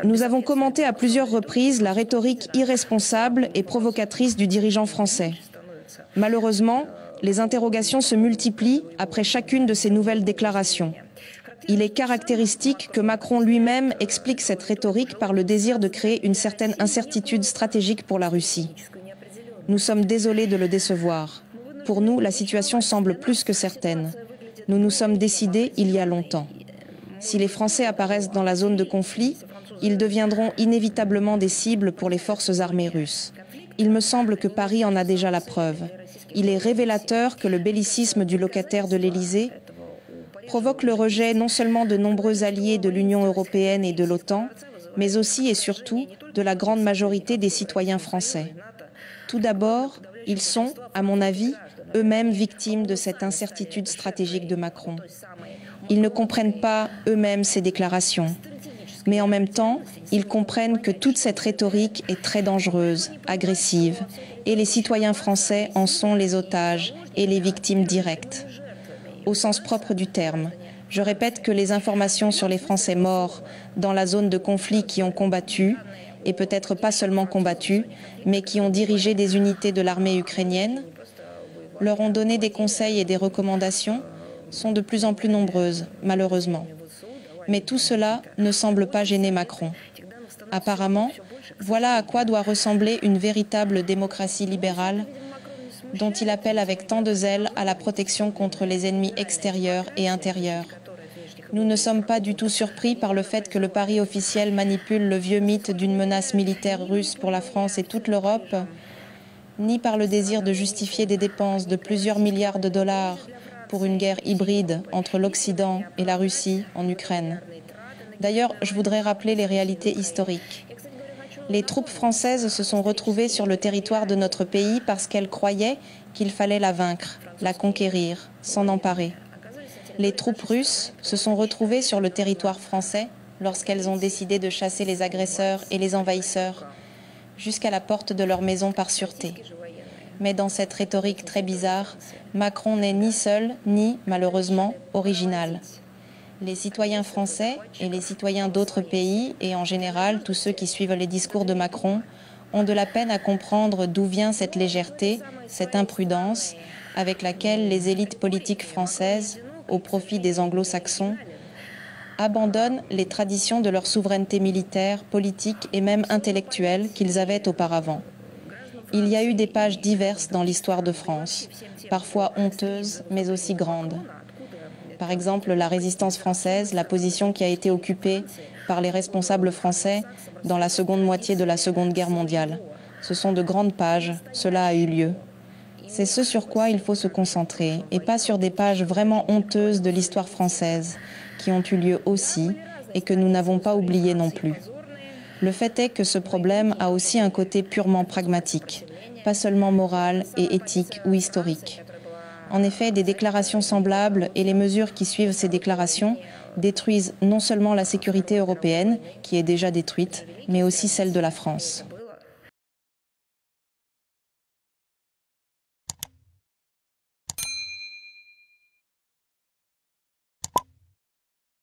Nous avons commenté à plusieurs reprises la rhétorique irresponsable et provocatrice du dirigeant français. Malheureusement, les interrogations se multiplient après chacune de ces nouvelles déclarations. Il est caractéristique que Macron lui-même explique cette rhétorique par le désir de créer une certaine incertitude stratégique pour la Russie. Nous sommes désolés de le décevoir. Pour nous, la situation semble plus que certaine. Nous nous sommes décidés il y a longtemps. Si les Français apparaissent dans la zone de conflit, ils deviendront inévitablement des cibles pour les forces armées russes. Il me semble que Paris en a déjà la preuve. Il est révélateur que le bellicisme du locataire de l'Élysée provoque le rejet non seulement de nombreux alliés de l'Union européenne et de l'OTAN, mais aussi et surtout de la grande majorité des citoyens français. Tout d'abord, ils sont, à mon avis, eux-mêmes victimes de cette incertitude stratégique de Macron. Ils ne comprennent pas eux-mêmes ces déclarations. Mais en même temps, ils comprennent que toute cette rhétorique est très dangereuse, agressive, et les citoyens français en sont les otages et les victimes directes. Au sens propre du terme, je répète que les informations sur les Français morts dans la zone de conflit qui ont combattu, et peut-être pas seulement combattu, mais qui ont dirigé des unités de l'armée ukrainienne, leur ont donné des conseils et des recommandations, sont de plus en plus nombreuses, malheureusement. Mais tout cela ne semble pas gêner Macron. Apparemment, voilà à quoi doit ressembler une véritable démocratie libérale, dont il appelle avec tant de zèle à la protection contre les ennemis extérieurs et intérieurs. Nous ne sommes pas du tout surpris par le fait que le Paris officiel manipule le vieux mythe d'une menace militaire russe pour la France et toute l'Europe, ni par le désir de justifier des dépenses de plusieurs milliards de dollars pour une guerre hybride entre l'Occident et la Russie en Ukraine. D'ailleurs, je voudrais rappeler les réalités historiques. Les troupes françaises se sont retrouvées sur le territoire de notre pays parce qu'elles croyaient qu'il fallait la vaincre, la conquérir, s'en emparer. Les troupes russes se sont retrouvées sur le territoire français lorsqu'elles ont décidé de chasser les agresseurs et les envahisseurs jusqu'à la porte de leur maison par sûreté. Mais dans cette rhétorique très bizarre, Macron n'est ni seul, ni, malheureusement, original. Les citoyens français et les citoyens d'autres pays, et en général tous ceux qui suivent les discours de Macron, ont de la peine à comprendre d'où vient cette légèreté, cette imprudence, avec laquelle les élites politiques françaises, au profit des anglo-saxons, abandonnent les traditions de leur souveraineté militaire, politique et même intellectuelle qu'ils avaient auparavant. Il y a eu des pages diverses dans l'histoire de France, parfois honteuses, mais aussi grandes. Par exemple, la résistance française, la position qui a été occupée par les responsables français dans la seconde moitié de la Seconde Guerre mondiale. Ce sont de grandes pages, cela a eu lieu. C'est ce sur quoi il faut se concentrer, et pas sur des pages vraiment honteuses de l'histoire française, qui ont eu lieu aussi, et que nous n'avons pas oublié non plus. Le fait est que ce problème a aussi un côté purement pragmatique, pas seulement moral et éthique ou historique. En effet, des déclarations semblables et les mesures qui suivent ces déclarations détruisent non seulement la sécurité européenne, qui est déjà détruite, mais aussi celle de la France.